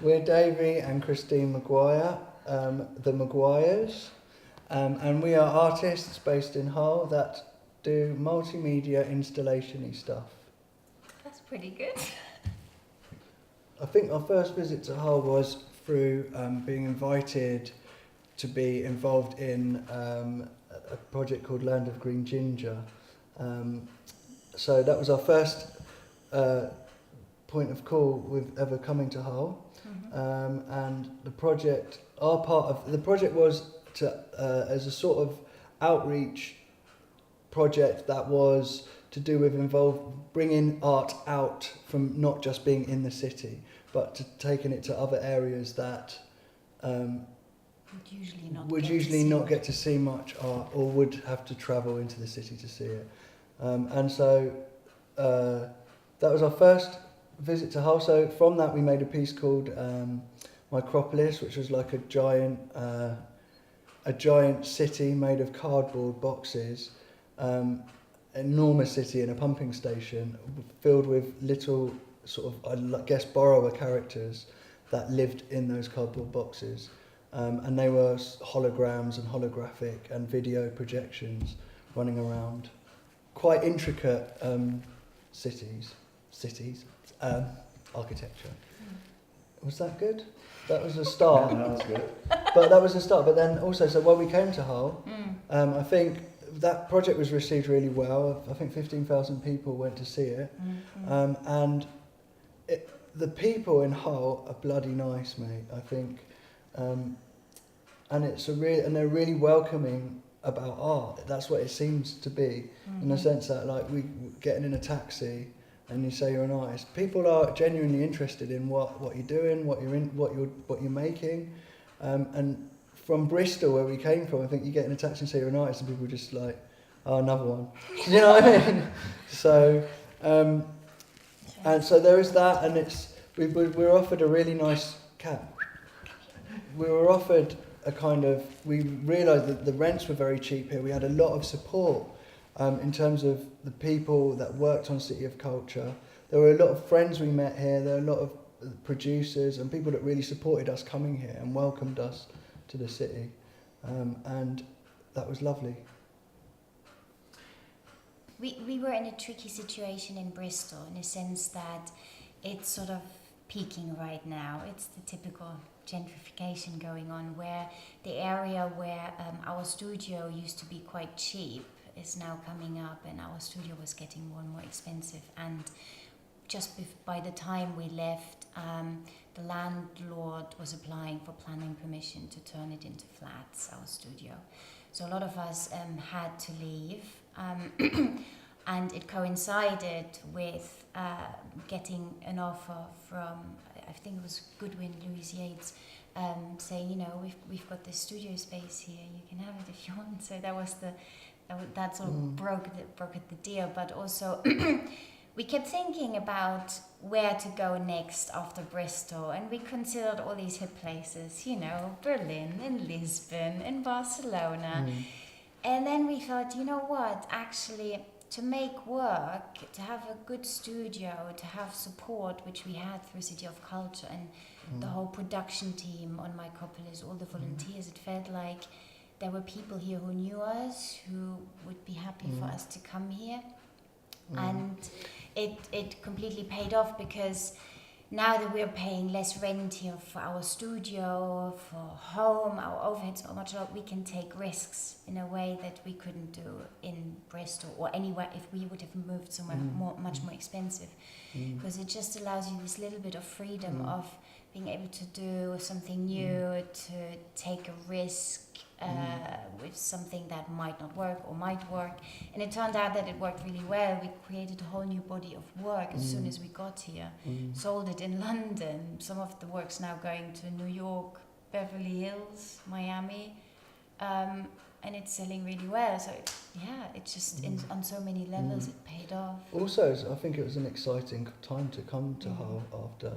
We're Davey and Christine Mcguire, the Mcguires, and we are artists based in Hull that do multimedia installation-y stuff. That's pretty good. I think our first visit to Hull was through being invited to be involved in a project called Land of Green Ginger. So that was our first point of call with ever coming to Hull. And the project, our part of the project was to as a sort of outreach project that was to do with bringing art out from not just being in the city, but to taking it to other areas that would usually not get to see much art, or would have to travel into the city to see it. And so that was our first visit to Hull. So from that we made a piece called Micropolis, which was like a giant city made of cardboard boxes, enormous city in a pumping station filled with little sort of, I guess, borrower characters that lived in those cardboard boxes. And they were holograms and holographic and video projections running around. Quite intricate cities, architecture. Was that good? That was a start. Yeah, that was good. But that was a start. But then also, so when we came to Hull, I think that project was received really well. I think 15,000 people went to see it. And the people in Hull are bloody nice, mate, I think. And and they're really welcoming about art. That's what it seems to be, in the sense that, like, we getting in a taxi and you say you're an artist. People are genuinely interested in what you're doing, what you're making. And from Bristol, where we came from, I think you get in a taxi and say you're an artist, and people are just like, oh, another one. You know what I mean? So, and so there is that, and we were offered a really nice cap. We were offered we realised that the rents were very cheap here. We had a lot of support in terms of the people that worked on City of Culture. There were a lot of friends we met here. There were a lot of producers and people that really supported us coming here and welcomed us to the city. And that was lovely. We were in a tricky situation in Bristol, in a sense that it's sort of peaking right now. It's the typical gentrification going on, where the area where our studio used to be quite cheap is now coming up, and our studio was getting more and more expensive. And just by the time we left, the landlord was applying for planning permission to turn it into flats, our studio. So a lot of us had to leave. And it coincided with getting an offer from, I think it was Goodwin Louis Yates, saying, you know, we've got this studio space here, you can have it if you want. So that sort of broke the deal. But also we kept thinking about where to go next after Bristol, and we considered all these hip places, you know, Berlin and Lisbon and Barcelona. And then we thought, you know what, actually, to make work, to have a good studio, to have support, which we had through City of Culture and the whole production team on Micropolis, all the volunteers, it felt like there were people here who knew us, who would be happy for us to come here. And it completely paid off, because now that we're paying less rent here for our studio, for home, our overheads are much lower, we can take risks in a way that we couldn't do in Bristol or anywhere if we would have moved somewhere much more expensive. Because it just allows you this little bit of freedom of being able to do something new, to take a risk with something that might not work or might work. And it turned out that it worked really well. We created a whole new body of work as soon as we got here, sold it in London. Some of the work's now going to New York, Beverly Hills, Miami, and it's selling really well. So it's just on so many levels it paid off. Also, I think it was an exciting time to come to Hull after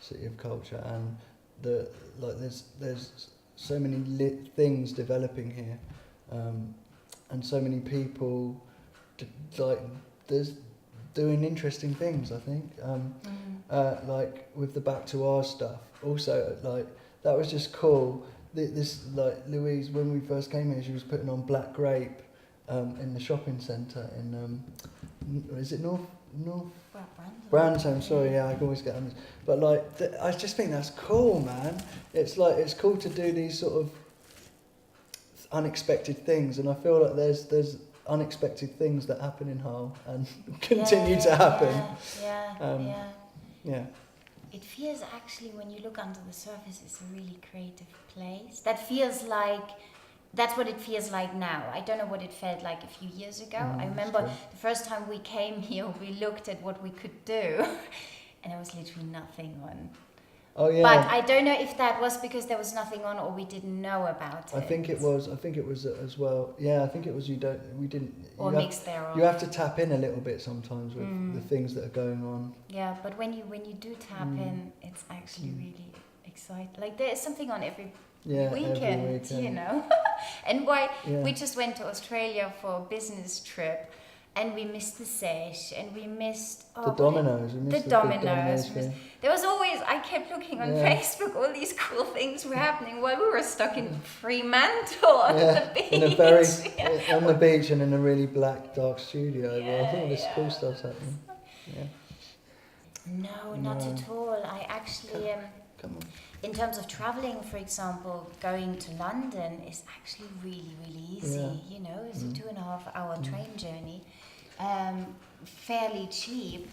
City of Culture, and there's so many things developing here, and so many people there's doing interesting things, I think. like with the Back to Ours stuff. Also, like that was just cool. This like Louise, when we first came here, she was putting on Black Grape in the shopping centre in is it North? Brandon, sorry, yeah, I can always get on this. But like, I just think that's cool, man. It's like, it's cool to do these sort of unexpected things, and I feel like there's unexpected things that happen in Hull and continue to happen. Yeah. It feels actually, when you look under the surface, it's a really creative place. That feels like, that's what it feels like now. I don't know what it felt like a few years ago. I remember the first time we came here, we looked at what we could do, and there was literally nothing on. Oh yeah. But I don't know if that was because there was nothing on or we didn't know about it. I think it was as well. Yeah, I think it was we didn't. Or mixed thereof. You have to tap in a little bit sometimes with the things that are going on. Yeah, but when you do tap in, it's actually really exciting. Like there's something on every weekend, you know. And we just went to Australia for a business trip, and we missed the sesh, and we missed the Dominoes. There was always, I kept looking on Facebook, all these cool things were happening while we were stuck in Fremantle on the beach. On the beach and in a really black, dark studio. All this cool stuff's happening. Yeah. No, not at all. I actually, Come on. in terms of traveling, for example, going to London is actually really, really easy. Yeah. You know, it's a 2.5-hour train journey. Fairly cheap,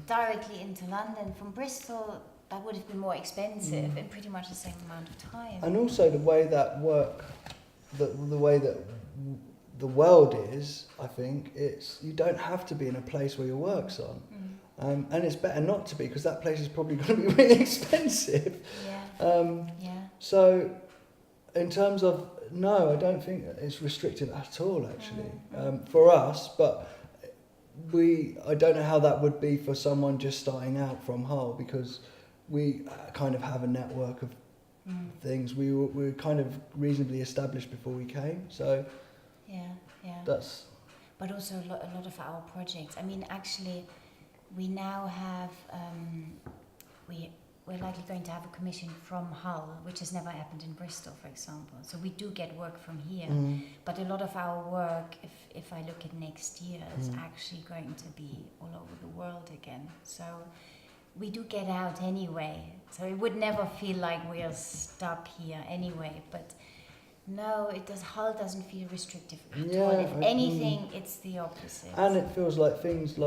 directly into London. From Bristol, that would have been more expensive in pretty much the same amount of time. And also the way that the way that the world is, I think, you don't have to be in a place where your work's on. And it's better not to be, because that place is probably going to be really expensive. So in terms of, no, I don't think it's restrictive at all, actually, for us, but I don't know how that would be for someone just starting out from Hull, because we kind of have a network of things. We were kind of reasonably established before we came, so that's... But also a lot of our projects, I mean, actually, we now have, we're likely going to have a commission from Hull, which has never happened in Bristol, for example. So we do get work from here, but a lot of our work, if I look at next year, is actually going to be all over the world again. So we do get out anyway. So it would never feel like we are stuck here anyway. But no, Hull doesn't feel restrictive at all. If anything, it's the opposite. And it feels like things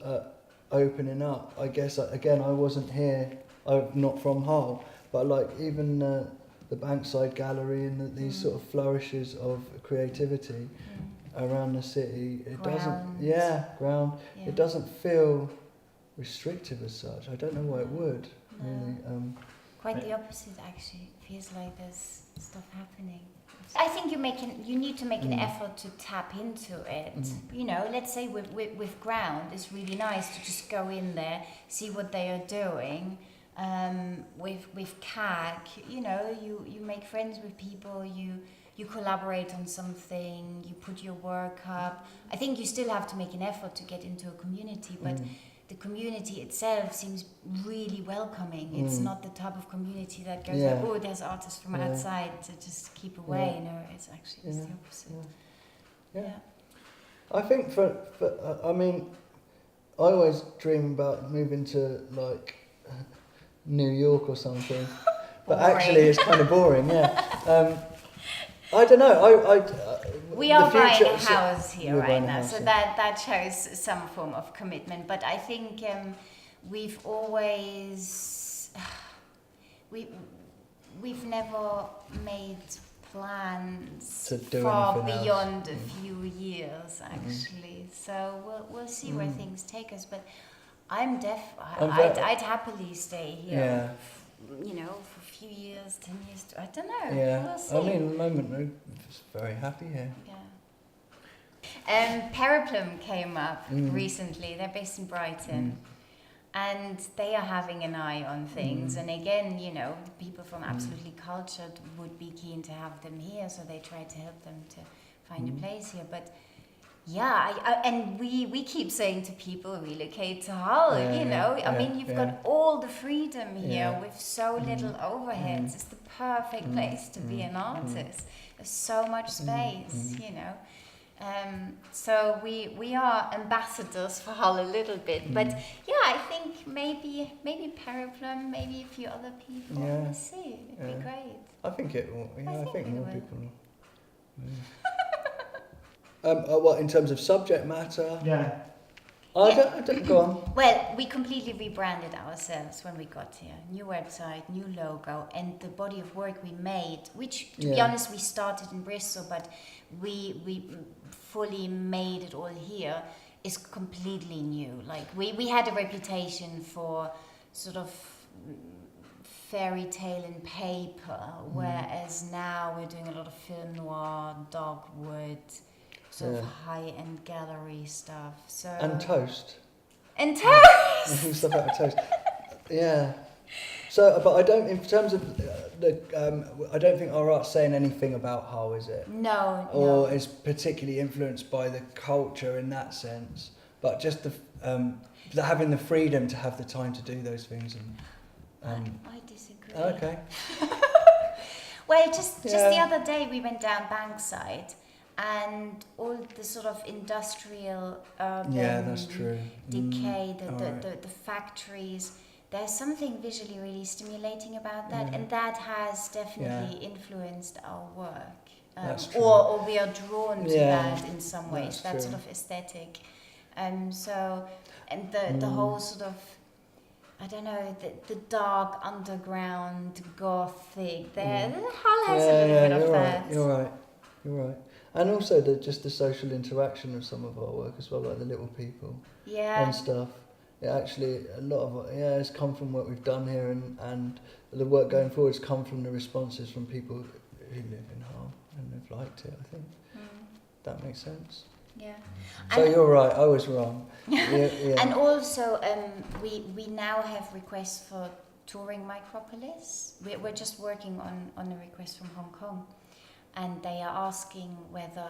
are opening up. I guess, again, I wasn't here, I'm not from Hull, but like even the Bankside Gallery and these sort of flourishes of creativity around the city, it doesn't feel restrictive as such. I don't know why it would. Really. Quite the opposite, actually. It feels like there's stuff happening. I think you need to make an effort to tap into it. You know, let's say with Ground, it's really nice to just go in there, see what they are doing. With CAG, you know, you make friends with people, you collaborate on something, you put your work up. I think you still have to make an effort to get into a community, but the community itself seems really welcoming. It's not the type of community that goes like, oh, there's artists from outside to just keep away. No, it's actually the opposite. I think I mean, I always dream about moving to like New York or something, but actually it's kind of boring. I don't know. We are buying a house here right now, so that shows some form of commitment. But I think we've always we've never made plans far beyond a few years, actually. So we'll see where things take us. But I'd happily stay here. You know, for a few years, 10 years, I don't know. We'll see. I mean, at the moment, we're just very happy here. Periplum came up recently. They're based in Brighton. And they are having an eye on things. And again, you know, people from Absolutely Cultured would be keen to have them here, so they try to help them to find a place here. But and we keep saying to people, relocate to Hull, you know. I mean, you've got all the freedom here with so little overheads. It's the perfect place to be an artist. There's so much space, you know. So we are ambassadors for Hull a little bit, but yeah, I think maybe Periplum, maybe a few other people. We'll see. It'd be great. I think it will. Yeah, I think more people will. What in terms of subject matter? Yeah. I don't go on. Well, we completely rebranded ourselves when we got here. New website, new logo, and the body of work we made, which, to be honest, we started in Bristol, but we fully made it all here, is completely new. Like, we had a reputation for sort of fairy tale in paper, whereas now we're doing a lot of film noir, dogwood, sort of high-end gallery stuff. So And toast. And toast! And stuff out of toast. Yeah. So, but I don't, in terms of I don't think our art's saying anything about Hull, is it? No. Or is particularly influenced by the culture in that sense. But just the having the freedom to have the time to do those things. And I disagree. okay. Well, just the other day we went down Bankside, and all the sort of industrial urban that's true. decay, the factories. There's something visually really stimulating about that, and that has definitely influenced our work. That's true. Or we are drawn to that in some ways. That's that sort of aesthetic. So, and the whole sort of, I don't know, the dark underground gothic. Hull has a little bit of that. You're right. And also just the social interaction of some of our work as well, like the little people and stuff. It actually, a lot of it, it's come from what we've done here, and the work going forward has come from the responses from people who live in Hull and have liked it, I think. That makes sense. Yeah. So you're right, I was wrong. And also, we now have requests for touring Micropolis. We're just working on a request from Hong Kong, and they are asking whether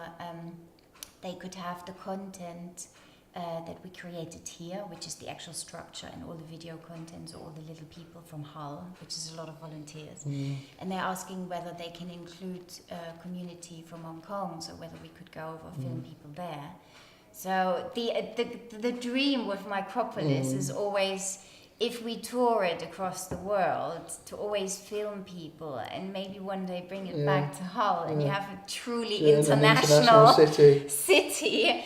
they could have the content that we created here, which is the actual structure and all the video contents, all the little people from Hull, which is a lot of volunteers. And they're asking whether they can include a community from Hong Kong, so whether we could go over film people there. So the dream with Micropolis is always, if we tour it across the world, to always film people and maybe one day bring it back to Hull, and you have a truly international city.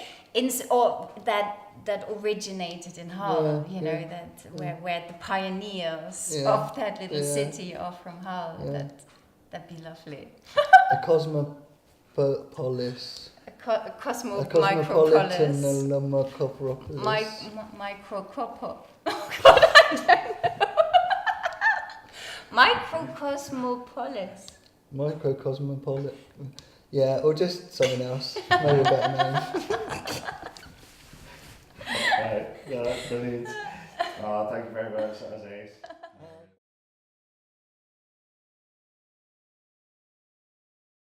Or that originated in Hull, that where the pioneers of that little city are from Hull. That'd be lovely. A cosmopolis. A cosmopolitan micropolis. Microcosmopolis. Microcosmopolis. Microcosmopolis. Yeah, or just something else. Maybe a better name. Right, yeah, that's brilliant. Thank you very much, Aziz.